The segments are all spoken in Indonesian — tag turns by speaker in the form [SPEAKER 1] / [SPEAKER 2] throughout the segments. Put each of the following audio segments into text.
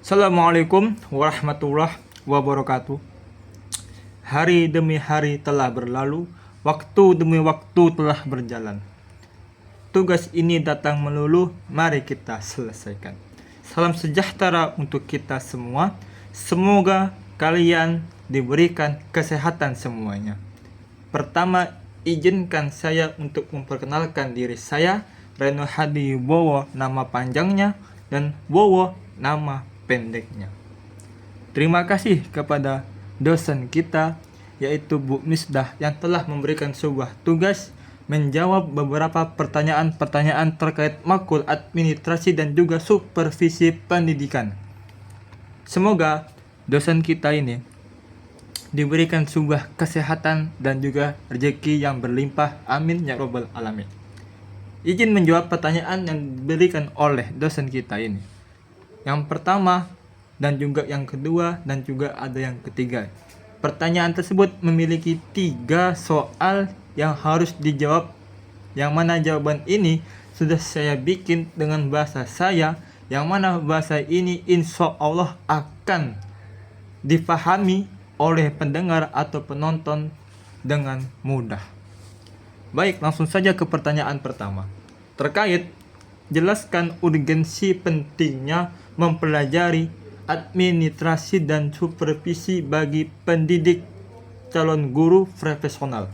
[SPEAKER 1] Assalamualaikum warahmatullahi wabarakatuh. Hari demi hari telah berlalu, waktu demi waktu telah berjalan. Tugas ini datang melulu, mari kita selesaikan. Salam sejahtera untuk kita semua. Semoga kalian diberikan kesehatan semuanya. Pertama, izinkan saya untuk memperkenalkan diri saya, Reno Hadi Bowo nama panjangnya dan Bowo nama pendeknya. Terima kasih kepada dosen kita, yaitu Bu Misdah, yang telah memberikan sebuah tugas menjawab beberapa pertanyaan-pertanyaan terkait makul administrasi dan juga supervisi pendidikan. Semoga dosen kita ini diberikan sebuah kesehatan dan juga rezeki yang berlimpah. Amin ya robbal alamin. Izin menjawab pertanyaan yang diberikan oleh dosen kita ini. Yang pertama dan juga yang kedua dan juga ada yang ketiga. Pertanyaan tersebut memiliki 3 soal yang harus dijawab, yang mana jawaban ini sudah saya bikin dengan bahasa saya, yang mana bahasa ini insya Allah akan dipahami oleh pendengar atau penonton dengan mudah. Baik, langsung saja ke pertanyaan pertama. Terkait jelaskan urgensi pentingnya mempelajari administrasi dan supervisi bagi pendidik calon guru profesional.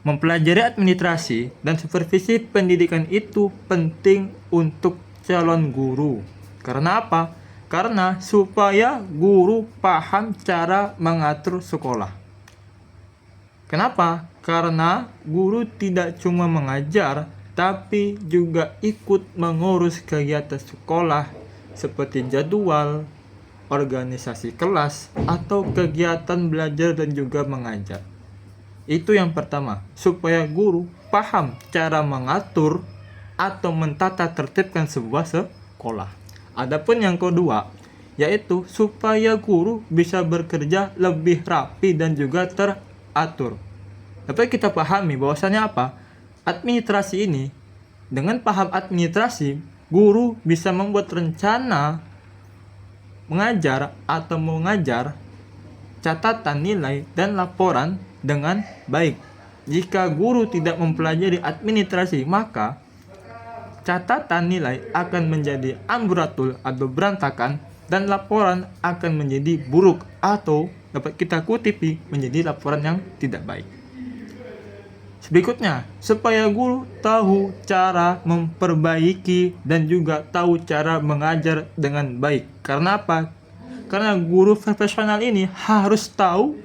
[SPEAKER 1] Mempelajari administrasi dan supervisi pendidikan itu penting untuk calon guru. Karena apa? Karena supaya guru paham cara mengatur sekolah. Kenapa? Karena guru tidak cuma mengajar, tapi juga ikut mengurus kegiatan sekolah seperti jadwal, organisasi kelas, atau kegiatan belajar dan juga mengajar. Itu yang pertama, supaya guru paham cara mengatur atau mentata tertibkan sebuah sekolah. Adapun yang kedua, yaitu supaya guru bisa bekerja lebih rapi dan juga teratur. Tapi kita pahami bahwasannya apa? Administrasi ini, dengan paham administrasi, guru bisa membuat rencana mengajar atau mengajar, catatan nilai dan laporan dengan baik. Jika guru tidak mempelajari administrasi, maka catatan nilai akan menjadi amburadul atau berantakan, dan laporan akan menjadi buruk atau dapat kita kutipi menjadi laporan yang tidak baik. Berikutnya, supaya guru tahu cara memperbaiki dan juga tahu cara mengajar dengan baik. Karena apa? Karena guru profesional ini harus tahu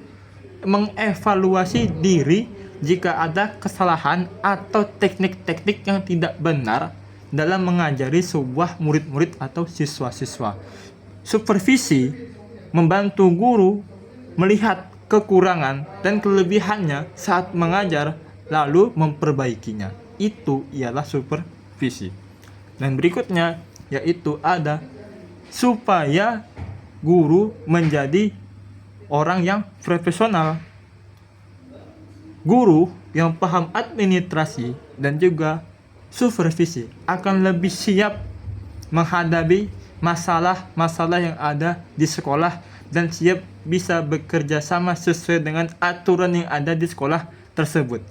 [SPEAKER 1] mengevaluasi diri jika ada kesalahan atau teknik-teknik yang tidak benar dalam mengajari sebuah murid-murid atau siswa-siswa. Supervisi membantu guru melihat kekurangan dan kelebihannya saat mengajar, lalu memperbaikinya. Itu ialah supervisi. Dan berikutnya yaitu ada supaya guru menjadi orang yang profesional. Guru yang paham administrasi dan juga supervisi akan lebih siap menghadapi masalah-masalah yang ada di sekolah dan siap bisa bekerja sama sesuai dengan aturan yang ada di sekolah tersebut.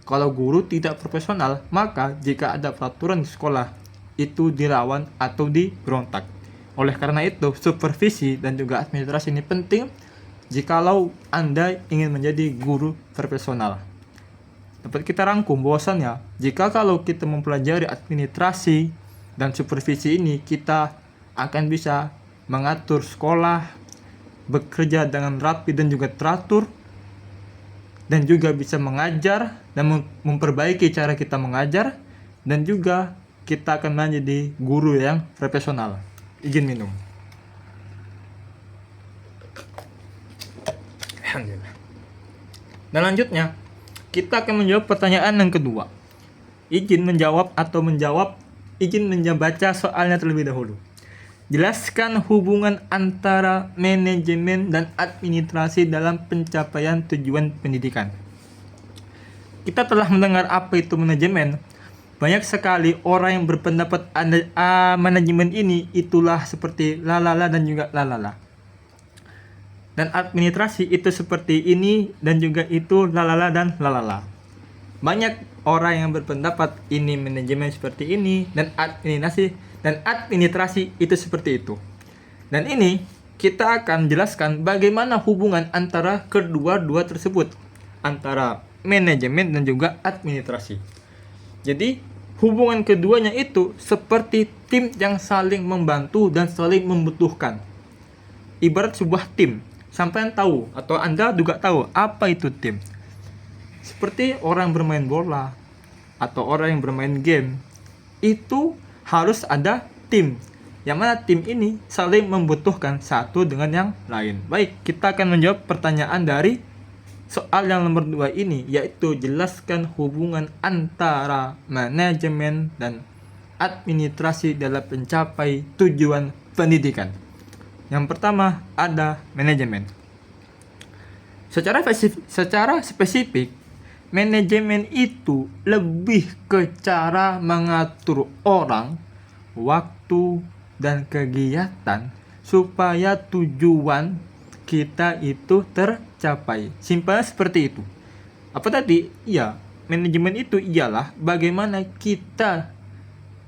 [SPEAKER 1] Kalau guru tidak profesional, maka jika ada peraturan di sekolah, itu dilawan atau diberontak. Oleh karena itu, supervisi dan juga administrasi ini penting jikalau Anda ingin menjadi guru profesional. Dapat kita rangkum bahwasannya, jika kalau kita mempelajari administrasi dan supervisi ini, kita akan bisa mengatur sekolah, bekerja dengan rapi dan juga teratur, dan juga bisa mengajar dan memperbaiki cara kita mengajar, dan juga kita akan menjadi guru yang profesional. Izin minum. Alhamdulillah. Dan lanjutnya, kita akan menjawab pertanyaan yang kedua. Izin membaca soalnya terlebih dahulu. Jelaskan hubungan antara manajemen dan administrasi dalam pencapaian tujuan pendidikan. Kita telah mendengar apa itu manajemen. Banyak sekali orang yang berpendapat manajemen ini itulah seperti lalala dan juga lalala. Dan administrasi itu seperti ini dan juga itu lalala dan lalala. Banyak orang yang berpendapat ini manajemen seperti ini dan administrasi itu seperti itu. Dan ini kita akan jelaskan bagaimana hubungan antara kedua-dua tersebut, antara manajemen dan juga administrasi. Jadi hubungan keduanya itu seperti tim yang saling membantu dan saling membutuhkan. Ibarat sebuah tim. Sampai tahu atau Anda juga tahu apa itu tim. Seperti orang bermain bola atau orang yang bermain game, itu harus ada tim. Yang mana tim ini saling membutuhkan satu dengan yang lain. Baik, kita akan menjawab pertanyaan dari soal yang nomor 2 ini, yaitu jelaskan hubungan antara manajemen dan administrasi dalam mencapai tujuan pendidikan. Yang pertama ada manajemen. Secara spesifik, manajemen itu lebih ke cara mengatur orang, waktu, dan kegiatan supaya tujuan kita itu tercapai. Simpelnya seperti itu. Apa tadi? Ya, manajemen itu ialah bagaimana kita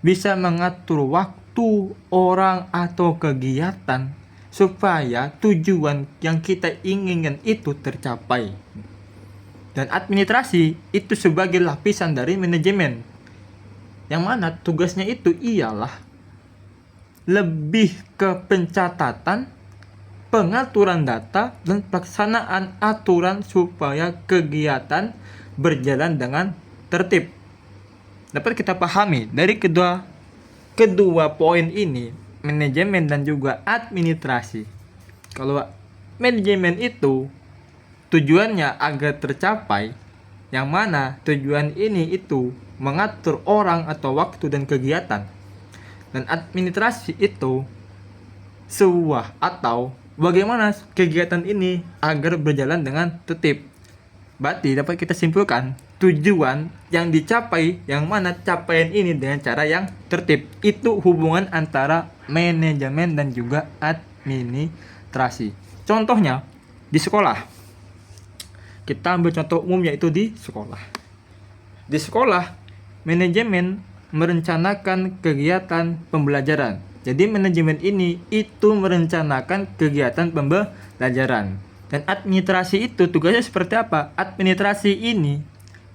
[SPEAKER 1] bisa mengatur waktu, orang, atau kegiatan supaya tujuan yang kita inginkan itu tercapai. Dan administrasi itu sebagai lapisan dari manajemen, yang mana tugasnya itu ialah lebih ke pencatatan, pengaturan data, dan pelaksanaan aturan supaya kegiatan berjalan dengan tertib. Dapat kita pahami dari kedua poin ini, manajemen dan juga administrasi. Kalau manajemen itu tujuannya agar tercapai, yang mana tujuan ini itu mengatur orang atau waktu dan kegiatan. Dan administrasi itu sebuah atau bagaimana kegiatan ini agar berjalan dengan tertib. Berarti dapat kita simpulkan tujuan yang dicapai, yang mana capaian ini dengan cara yang tertib. Itu hubungan antara manajemen dan juga administrasi. Contohnya di sekolah. Kita ambil contoh umum yaitu di sekolah. Di sekolah, manajemen merencanakan kegiatan pembelajaran. Jadi manajemen ini itu merencanakan kegiatan pembelajaran. Dan administrasi itu tugasnya seperti apa? Administrasi ini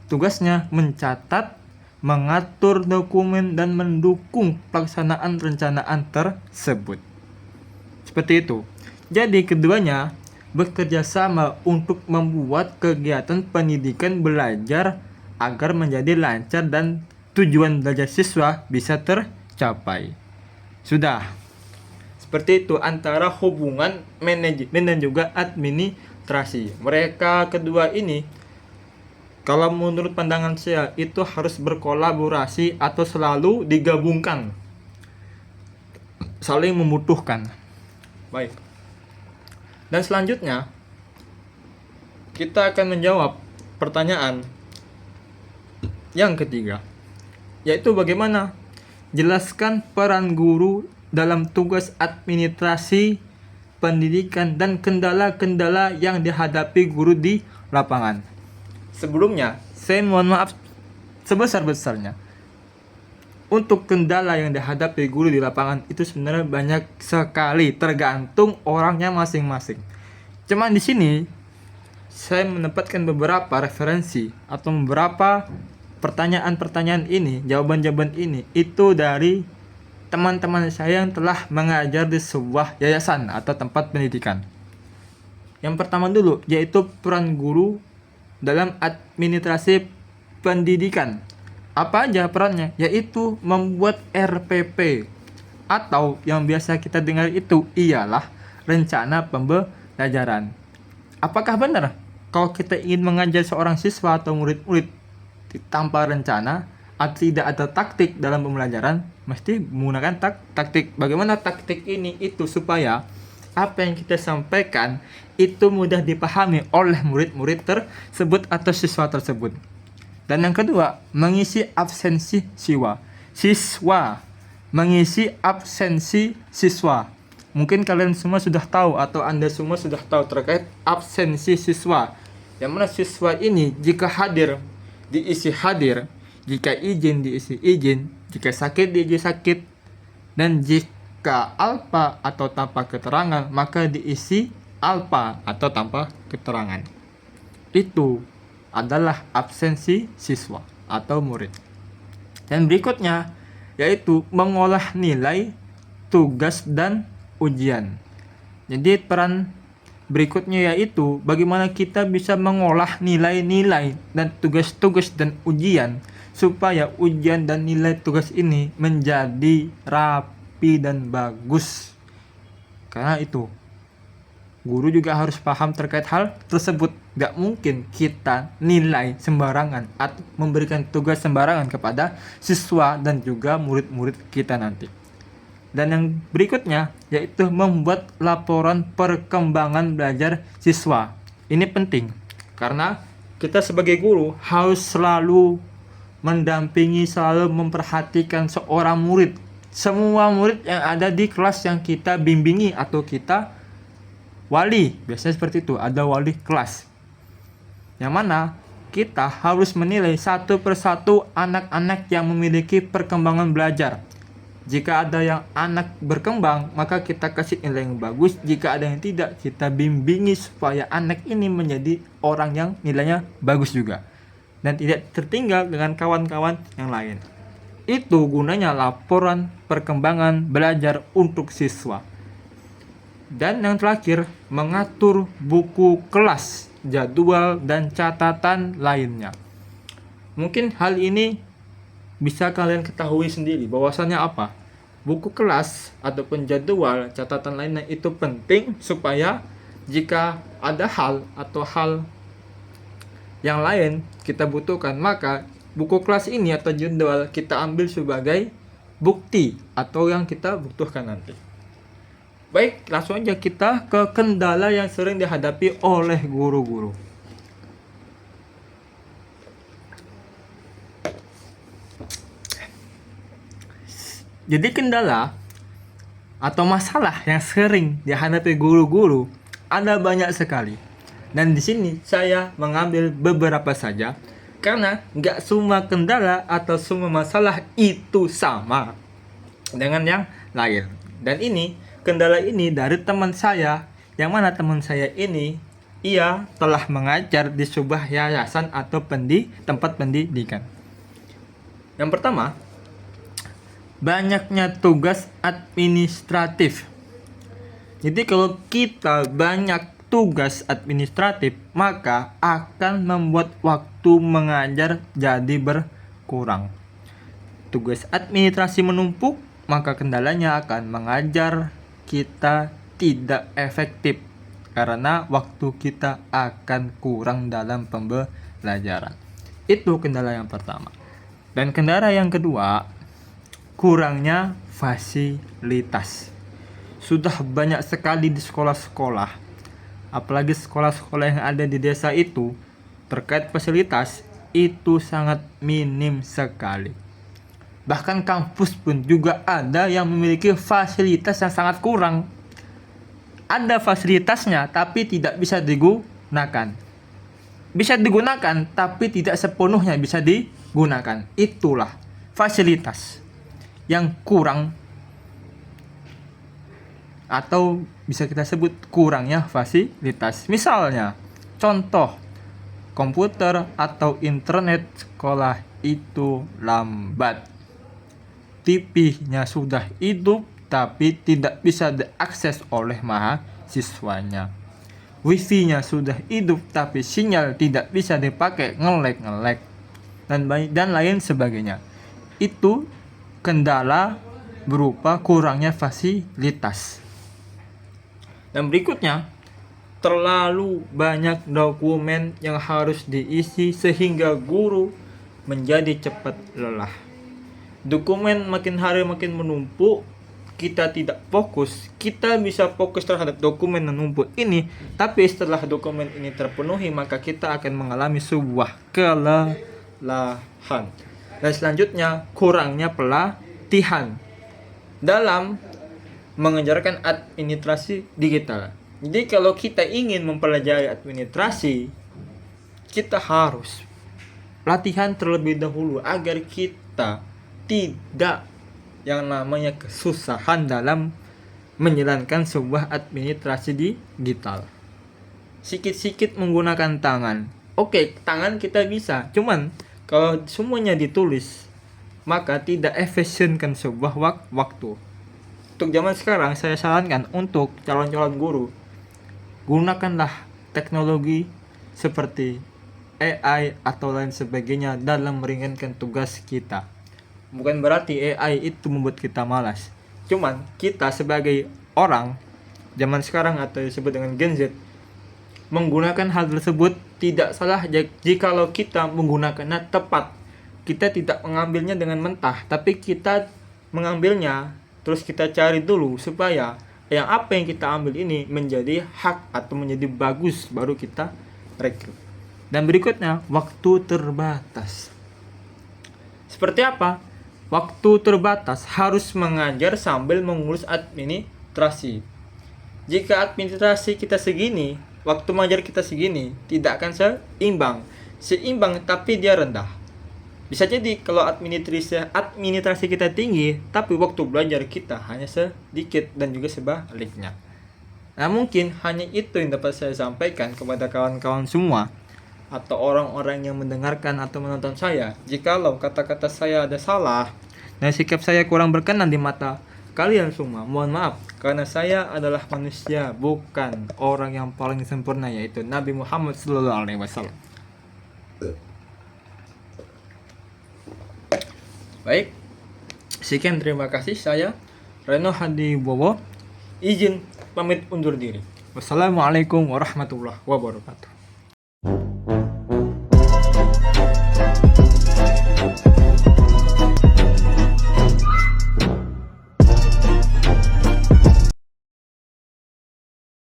[SPEAKER 1] tugasnya mencatat, mengatur dokumen, dan mendukung pelaksanaan rencanaan tersebut. Seperti itu. Jadi keduanya bekerja sama untuk membuat kegiatan pendidikan belajar agar menjadi lancar dan tujuan belajar siswa bisa tercapai. Sudah. Seperti itu antara hubungan manajemen dan juga administrasi. Mereka kedua ini, kalau menurut pandangan saya, itu harus berkolaborasi atau selalu digabungkan, saling membutuhkan. Baik. Dan selanjutnya, kita akan menjawab pertanyaan yang ketiga, yaitu bagaimana jelaskan peran guru dalam tugas administrasi pendidikan dan kendala-kendala yang dihadapi guru di lapangan. Sebelumnya, saya mohon maaf sebesar-besarnya. Untuk kendala yang dihadapi guru di lapangan itu sebenarnya banyak sekali, tergantung orangnya masing-masing. Cuman di sini saya menempatkan beberapa referensi atau beberapa pertanyaan-pertanyaan ini, jawaban-jawaban ini itu dari teman-teman saya yang telah mengajar di sebuah yayasan atau tempat pendidikan. Yang pertama dulu, yaitu peran guru dalam administrasi pendidikan. Apa aja perannya? Yaitu membuat RPP, atau yang biasa kita dengar itu ialah rencana pembelajaran. Apakah benar Kalau kita ingin mengajar seorang siswa atau murid-murid tanpa rencana atau tidak ada taktik dalam pembelajaran, mesti menggunakan taktik. Bagaimana taktik ini itu supaya apa yang kita sampaikan itu mudah dipahami oleh murid-murid tersebut atau siswa tersebut. Dan yang kedua, mengisi absensi siswa. Mengisi absensi siswa. Mungkin kalian semua sudah tahu atau Anda semua sudah tahu terkait absensi siswa. Yang mana siswa ini jika hadir diisi hadir, jika izin diisi izin, jika sakit diisi sakit, dan jika alpa atau tanpa keterangan maka diisi alpa atau tanpa keterangan. Itu adalah absensi siswa atau murid. Dan berikutnya yaitu mengolah nilai, tugas, dan ujian. Jadi peran berikutnya yaitu bagaimana kita bisa mengolah nilai-nilai dan tugas-tugas dan ujian supaya ujian dan nilai tugas ini menjadi rapi dan bagus. Karena itu guru juga harus paham terkait hal tersebut. Gak mungkin kita nilai sembarangan atau memberikan tugas sembarangan kepada siswa dan juga murid-murid kita nanti. Dan yang berikutnya yaitu membuat laporan perkembangan belajar siswa. Ini penting karena kita sebagai guru harus selalu mendampingi, selalu memperhatikan seorang murid. Semua murid yang ada di kelas yang kita bimbingi atau kita wali, biasanya seperti itu, ada wali kelas. Yang mana kita harus menilai satu persatu anak-anak yang memiliki perkembangan belajar. Jika ada yang anak berkembang, maka kita kasih nilai yang bagus. Jika ada yang tidak, kita bimbingi supaya anak ini menjadi orang yang nilainya bagus juga dan tidak tertinggal dengan kawan-kawan yang lain. Itu gunanya laporan perkembangan belajar untuk siswa. Dan yang terakhir, mengatur buku kelas, jadwal, dan catatan lainnya. Mungkin hal ini bisa kalian ketahui sendiri bahwasannya apa? Buku kelas ataupun jadwal, catatan lainnya itu penting supaya jika ada hal atau hal yang lain kita butuhkan, maka buku kelas ini atau jadwal kita ambil sebagai bukti atau yang kita butuhkan nanti. Baik, langsung aja kita ke kendala yang sering dihadapi oleh guru-guru. Jadi kendala atau masalah yang sering dihadapi guru-guru ada banyak sekali. Dan di sini saya mengambil beberapa saja karena nggak semua kendala atau semua masalah itu sama dengan yang lain. Dan kendala ini dari teman saya, yang mana teman saya ini ia telah mengajar di sebuah yayasan atau tempat pendidikan. Yang pertama, banyaknya tugas administratif. Jadi kalau kita banyak tugas administratif, maka akan membuat waktu mengajar jadi berkurang. Tugas administrasi menumpuk, maka kendalanya akan mengajar kita tidak efektif karena waktu kita akan kurang dalam pembelajaran. Itu kendala yang pertama. Dan kendala yang kedua, kurangnya fasilitas. Sudah banyak sekali di sekolah-sekolah, apalagi sekolah-sekolah yang ada di desa itu, terkait fasilitas itu sangat minim sekali. Bahkan kampus pun juga ada yang memiliki fasilitas yang sangat kurang. Ada fasilitasnya tapi tidak bisa digunakan. Bisa digunakan tapi tidak sepenuhnya bisa digunakan. Itulah fasilitas yang kurang, atau bisa kita sebut kurangnya fasilitas. Misalnya, contoh komputer atau internet sekolah itu lambat. TV-nya sudah hidup tapi tidak bisa diakses oleh mahasiswanya. Wifi-nya sudah hidup tapi sinyal tidak bisa dipakai, ngelek dan lain sebagainya. Itu kendala berupa kurangnya fasilitas. Dan berikutnya, terlalu banyak dokumen yang harus diisi sehingga guru menjadi cepat lelah. Dokumen makin hari makin menumpuk, kita tidak fokus. Kita bisa fokus terhadap dokumen yang menumpuk ini, tapi setelah dokumen ini terpenuhi maka kita akan mengalami sebuah kelelahan. Dan selanjutnya kurangnya pelatihan dalam mengajarkan administrasi digital. Jadi kalau kita ingin mempelajari administrasi, kita harus latihan terlebih dahulu agar kita tidak yang namanya kesusahan dalam menjalankan sebuah administrasi digital. Sikit-sikit menggunakan tangan. Oke, tangan kita bisa, cuman kalau semuanya ditulis maka tidak efisienkan sebuah waktu. Untuk zaman sekarang saya sarankan untuk calon-calon guru, gunakanlah teknologi seperti AI atau lain sebagainya dalam meringankan tugas kita. Bukan berarti AI itu membuat kita malas. Cuman kita sebagai orang zaman sekarang atau disebut dengan Gen Z menggunakan hal tersebut tidak salah jikalau kita menggunakannya tepat. Kita tidak mengambilnya dengan mentah, tapi kita mengambilnya terus kita cari dulu supaya yang apa yang kita ambil ini menjadi hak atau menjadi bagus, baru kita rekrut. Dan berikutnya, waktu terbatas. Seperti apa? Waktu terbatas harus mengajar sambil mengurus administrasi. Jika administrasi kita segini, waktu mengajar kita segini, tidak akan seimbang. Seimbang tapi dia rendah. Bisa jadi kalau administrasi kita tinggi, tapi waktu belajar kita hanya sedikit dan juga sebaliknya. Nah, mungkin hanya itu yang dapat saya sampaikan kepada kawan-kawan semua atau orang-orang yang mendengarkan atau menonton saya. Jikalau kata-kata saya ada salah dan sikap saya kurang berkenan di mata kalian semua, mohon maaf, karena saya adalah manusia, bukan orang yang paling sempurna, yaitu Nabi Muhammad SAW. Baik, sekian, terima kasih. Saya Reno Hadibowo izin pamit undur diri. Wassalamualaikum warahmatullahi wabarakatuh.